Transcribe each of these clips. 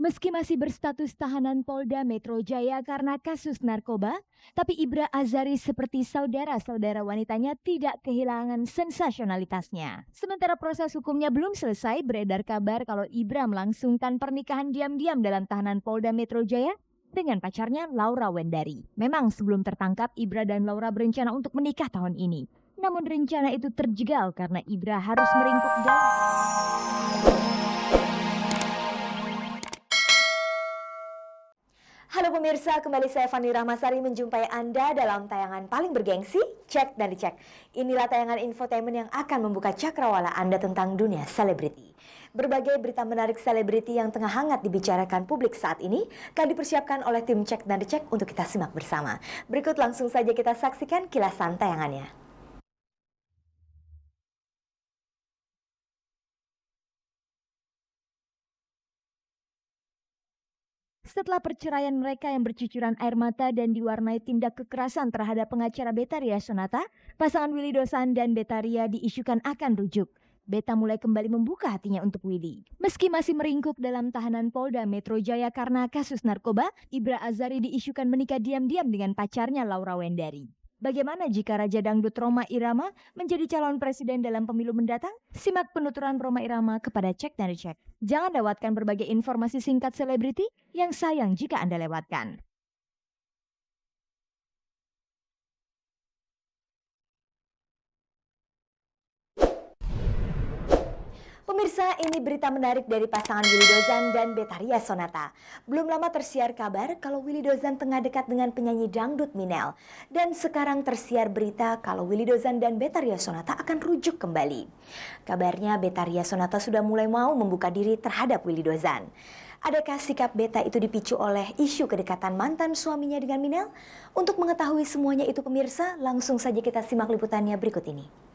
Meski masih berstatus tahanan Polda Metro Jaya karena kasus narkoba, tapi Ibra Azari seperti saudara-saudara wanitanya tidak kehilangan sensasionalitasnya. Sementara proses hukumnya belum selesai, beredar kabar kalau Ibra melangsungkan pernikahan diam-diam dalam tahanan Polda Metro Jaya dengan pacarnya Laura Wendari. Memang sebelum tertangkap, Ibra dan Laura berencana untuk menikah tahun ini. Namun rencana itu terjegal karena Ibra harus meringkuk dalam... Halo pemirsa, kembali saya Fani Rahmasari menjumpai Anda dalam tayangan paling bergengsi, Cek dan Dicek. Inilah tayangan infotainment yang akan membuka cakrawala Anda tentang dunia selebriti. Berbagai berita menarik selebriti yang tengah hangat dibicarakan publik saat ini telah dipersiapkan oleh tim Cek dan Dicek untuk kita simak bersama. Berikut langsung saja kita saksikan kilasan tayangannya. Setelah perceraian mereka yang bercucuran air mata dan diwarnai tindak kekerasan terhadap pengacara Betharia Sonata, pasangan Willy Dozan dan Betharia diisukan akan rujuk. Beta mulai kembali membuka hatinya untuk Willy. Meski masih meringkuk dalam tahanan Polda Metro Jaya karena kasus narkoba, Ibra Azari diisukan menikah diam-diam dengan pacarnya Laura Wendari. Bagaimana jika Raja Dangdut Rhoma Irama menjadi calon presiden dalam pemilu mendatang? Simak penuturan Rhoma Irama kepada Cek dan Dicek. Jangan lewatkan berbagai informasi singkat selebriti yang sayang jika Anda lewatkan. Pemirsa, ini berita menarik dari pasangan Willy Dozan dan Betharia Sonata. Belum lama tersiar kabar kalau Willy Dozan tengah dekat dengan penyanyi dangdut Minel. Dan sekarang tersiar berita kalau Willy Dozan dan Betharia Sonata akan rujuk kembali. Kabarnya Betharia Sonata sudah mulai mau membuka diri terhadap Willy Dozan. Adakah sikap Beta itu dipicu oleh isu kedekatan mantan suaminya dengan Minel? Untuk mengetahui semuanya itu pemirsa, langsung saja kita simak liputannya berikut ini.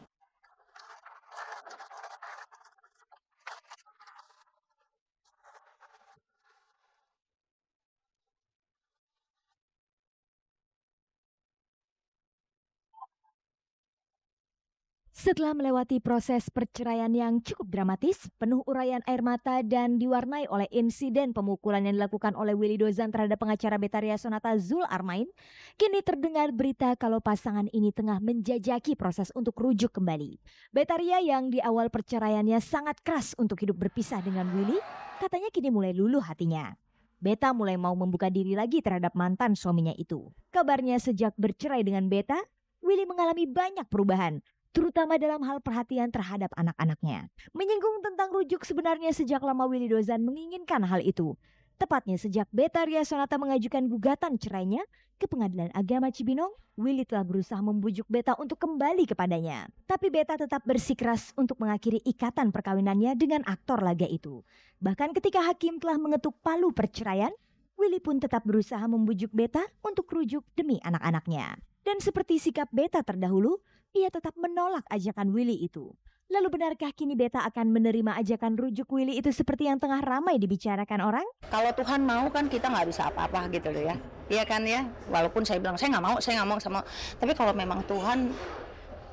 Setelah melewati proses perceraian yang cukup dramatis, penuh uraian air mata dan diwarnai oleh insiden pemukulan yang dilakukan oleh Willy Dozan terhadap pengacara Betharia Sonata Zul Armain, kini terdengar berita kalau pasangan ini tengah menjajaki proses untuk rujuk kembali. Betharia yang di awal perceraiannya sangat keras untuk hidup berpisah dengan Willy, katanya kini mulai luluh hatinya. Beta mulai mau membuka diri lagi terhadap mantan suaminya itu. Kabarnya sejak bercerai dengan Beta, Willy mengalami banyak perubahan, terutama dalam hal perhatian terhadap anak-anaknya. Menyinggung tentang rujuk sebenarnya sejak lama Willy Dozan menginginkan hal itu. Tepatnya sejak Betharia Sonata mengajukan gugatan cerainya ke Pengadilan Agama Cibinong, Willy telah berusaha membujuk Beta untuk kembali kepadanya. Tapi Beta tetap bersikeras untuk mengakhiri ikatan perkawinannya dengan aktor laga itu. Bahkan ketika hakim telah mengetuk palu perceraian, Willy pun tetap berusaha membujuk Beta untuk rujuk demi anak-anaknya. Dan seperti sikap Beta terdahulu, ia tetap menolak ajakan Willy itu. Lalu benarkah kini Beta akan menerima ajakan rujuk Willy itu seperti yang tengah ramai dibicarakan orang? Kalau Tuhan mau kan kita nggak bisa apa-apa gitu loh ya. Iya kan ya, walaupun saya bilang saya nggak mau sama. Tapi kalau memang Tuhan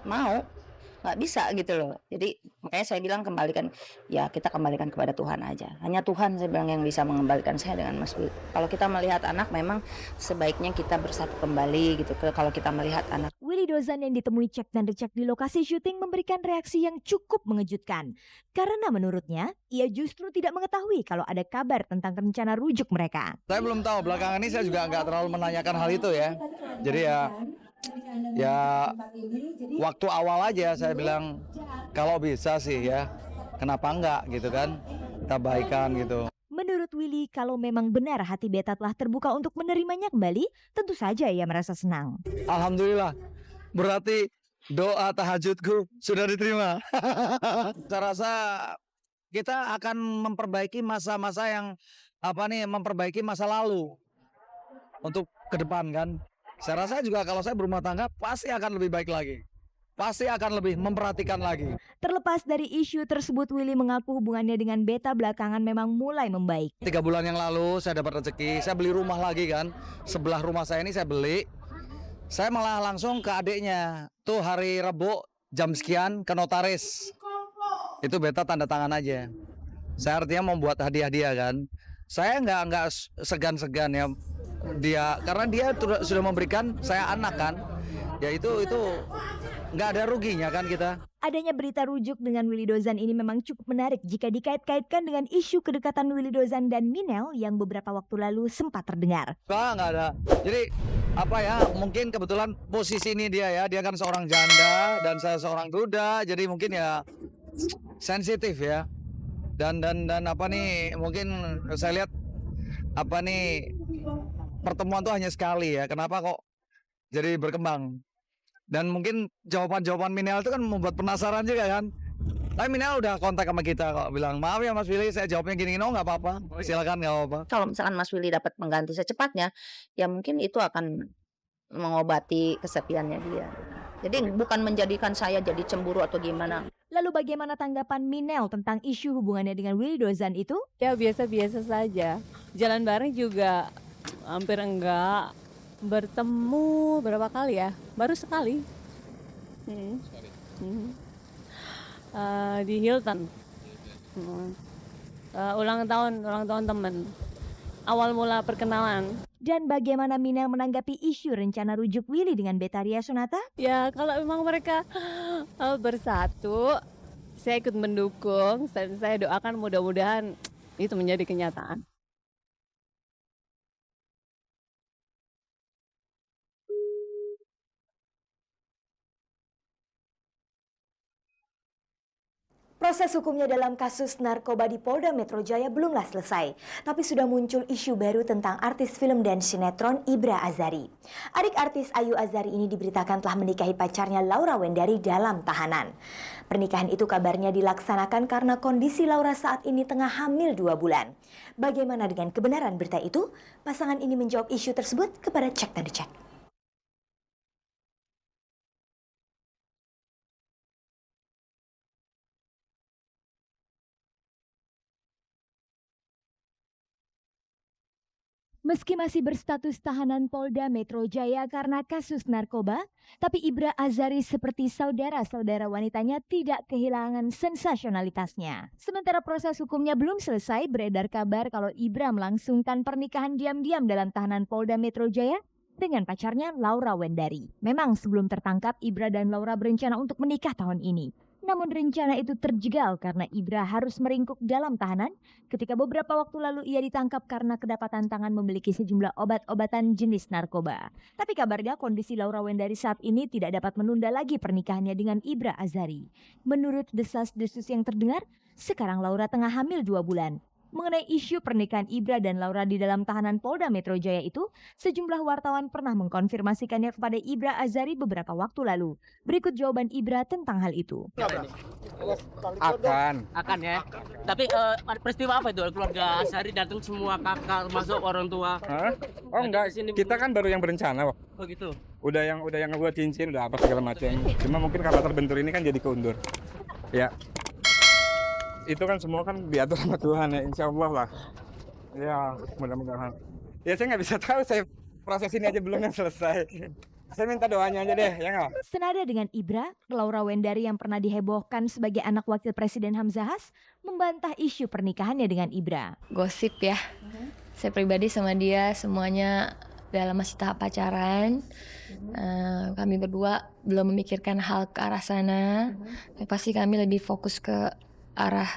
mau, nggak bisa gitu loh. Jadi makanya saya bilang kita kembalikan kepada Tuhan aja. Hanya Tuhan saya bilang yang bisa mengembalikan saya dengan Mas Willy. Kalau kita melihat anak memang sebaiknya kita bersatu kembali gitu. Kalau kita melihat anak. Willy Dozan yang ditemui Cek dan Dicek di lokasi syuting memberikan reaksi yang cukup mengejutkan. Karena menurutnya, ia justru tidak mengetahui kalau ada kabar tentang rencana rujuk mereka. Saya belum tahu, belakangan ini saya juga nggak terlalu menanyakan hal itu ya. Jadi ya waktu awal aja saya bilang kalau bisa sih ya, kenapa enggak gitu kan, kita baikan gitu. Menurut Willy, kalau memang benar hati Beta telah terbuka untuk menerimanya kembali, tentu saja ia merasa senang. Alhamdulillah, berarti doa tahajudku sudah diterima. Saya rasa kita akan memperbaiki masa-masa memperbaiki masa lalu untuk ke depan kan. Saya rasa juga kalau saya berumah tangga pasti akan lebih baik lagi. Pasti akan lebih memperhatikan lagi. Terlepas dari isu tersebut, Willy mengaku hubungannya dengan Beta belakangan memang mulai membaik. 3 bulan yang lalu saya dapat rezeki, saya beli rumah lagi kan. Sebelah rumah saya ini saya beli. Saya malah langsung ke adiknya. Tuh hari Rabu jam sekian ke notaris. Itu Beta tanda tangan aja. Saya artinya membuat hadiah-hadiah kan. saya nggak segan-segan ya dia, karena dia sudah memberikan saya anak kan, ya itu nggak ada ruginya kan kita. Adanya berita rujuk dengan Willy Dozan ini memang cukup menarik jika dikait-kaitkan dengan isu kedekatan Willy Dozan dan Minel yang beberapa waktu lalu sempat terdengar. Nggak ada. Jadi apa ya, mungkin kebetulan posisi ini dia kan seorang janda dan saya seorang duda, jadi mungkin ya sensitif ya. Dan apa nih, mungkin saya lihat apa nih, pertemuan tuh hanya sekali ya. Kenapa kok jadi berkembang? Dan mungkin jawaban Minel itu kan membuat penasaran juga kan. Tapi Minel udah kontak sama kita kok, bilang maaf ya Mas Willy, saya jawabnya gini, oh nggak apa-apa, silakan nggak apa-apa. Kalau misalkan Mas Willy dapat pengganti secepatnya, ya mungkin itu akan mengobati kesepiannya dia. Jadi bukan menjadikan saya jadi cemburu atau gimana. Lalu bagaimana tanggapan Minel tentang isu hubungannya dengan Willy Dozan itu? Ya biasa-biasa saja. Jalan bareng juga hampir enggak. Bertemu berapa kali ya? Baru sekali. Di Hilton. Ulang tahun teman. Awal mula perkenalan. Dan bagaimana Minel menanggapi isu rencana rujuk Willy dengan Betharia Sonata? Ya kalau memang mereka bersatu, saya ikut mendukung. Saya doakan mudah-mudahan itu menjadi kenyataan. Proses hukumnya dalam kasus narkoba di Polda Metro Jaya belumlah selesai, tapi sudah muncul isu baru tentang artis film dan sinetron Ibra Azari. Adik artis Ayu Azari ini diberitakan telah menikahi pacarnya Laura Wendari dalam tahanan. Pernikahan itu kabarnya dilaksanakan karena kondisi Laura saat ini tengah hamil 2 bulan. Bagaimana dengan kebenaran berita itu? Pasangan ini menjawab isu tersebut kepada Cek dan Dicek. Meski masih berstatus tahanan Polda Metro Jaya karena kasus narkoba, tapi Ibra Azari seperti saudara-saudara wanitanya tidak kehilangan sensasionalitasnya. Sementara proses hukumnya belum selesai, beredar kabar kalau Ibra melangsungkan pernikahan diam-diam dalam tahanan Polda Metro Jaya dengan pacarnya Laura Wendari. Memang sebelum tertangkap, Ibra dan Laura berencana untuk menikah tahun ini. Namun rencana itu terjegal karena Ibra harus meringkuk dalam tahanan ketika beberapa waktu lalu ia ditangkap karena kedapatan tangan memiliki sejumlah obat-obatan jenis narkoba. Tapi kabarnya kondisi Laura Wendari saat ini tidak dapat menunda lagi pernikahannya dengan Ibra Azari. Menurut desas-desus yang terdengar, sekarang Laura tengah hamil 2 bulan. Mengenai isu pernikahan Ibra dan Laura di dalam tahanan Polda Metro Jaya itu, sejumlah wartawan pernah mengkonfirmasikannya kepada Ibra Azari beberapa waktu lalu. Berikut jawaban Ibra tentang hal itu. Akan ya. Tapi peristiwa apa itu? Keluarga Azari datang semua, kakak termasuk orang tua. Hah? Oh enggak, kita kan baru yang berencana. Oh gitu. Udah yang ngebuat cincin, udah apa segala macam. Cuma mungkin karena terbentur ini kan jadi keundur. Ya. Itu kan semua kan diatur sama Tuhan ya, insya Allah lah. Ya, mudah-mudahan. Ya saya nggak bisa tahu, saya proses ini aja belum yang selesai. Saya minta doanya aja deh, ya nggak? Senada dengan Ibra, Laura Wendari yang pernah dihebohkan sebagai anak wakil Presiden Hamzahas membantah isu pernikahannya dengan Ibra. Gosip ya. Saya pribadi sama dia semuanya dalam masih tahap pacaran. Kami berdua belum memikirkan hal ke arah sana. Pasti kami lebih fokus ke arah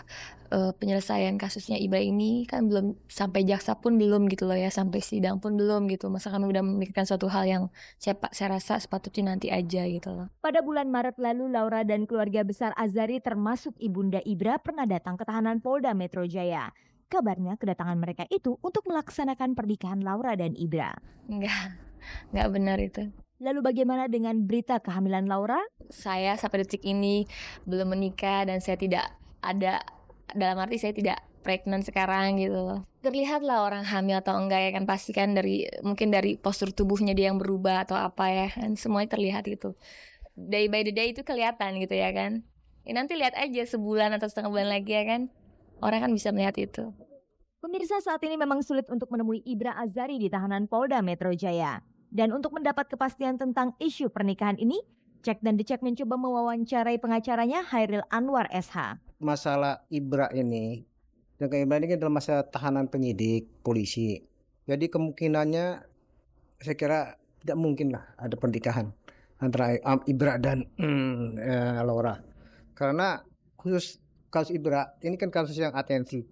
penyelesaian kasusnya Ibra ini, kan belum sampai jaksa pun belum gitu loh ya, sampai sidang pun belum gitu. Masa kami udah memikirkan suatu hal yang saya rasa sepatutnya nanti aja gitu loh. Pada bulan Maret lalu, Laura dan keluarga besar Azari termasuk ibunda Ibra pernah datang ke tahanan Polda Metro Jaya. Kabarnya kedatangan mereka itu untuk melaksanakan pernikahan Laura dan Ibra. Enggak benar itu. Lalu bagaimana dengan berita kehamilan Laura? Saya sampai detik ini belum menikah dan saya tidak ada, dalam arti saya tidak pregnant sekarang gitu loh. Terlihat lah orang hamil atau enggak ya kan, pasti kan mungkin dari postur tubuhnya dia yang berubah atau apa ya kan, semuanya terlihat gitu. Day by the day itu kelihatan gitu ya kan. Ya nanti lihat aja sebulan atau setengah bulan lagi ya kan, orang kan bisa melihat itu. Pemirsa, saat ini memang sulit untuk menemui Ibra Azari di tahanan Polda Metro Jaya. Dan untuk mendapat kepastian tentang isu pernikahan ini, Cek dan Dicek mencoba mewawancarai pengacaranya Hairil Anwar SH. Masalah Ibra ini Kak Ibra ini kan dalam masa tahanan penyidik polisi. Jadi kemungkinannya saya kira tidak mungkin lah ada pernikahan antara Ibra dan Laura. Karena khusus kasus Ibra ini kan kasus yang atensi.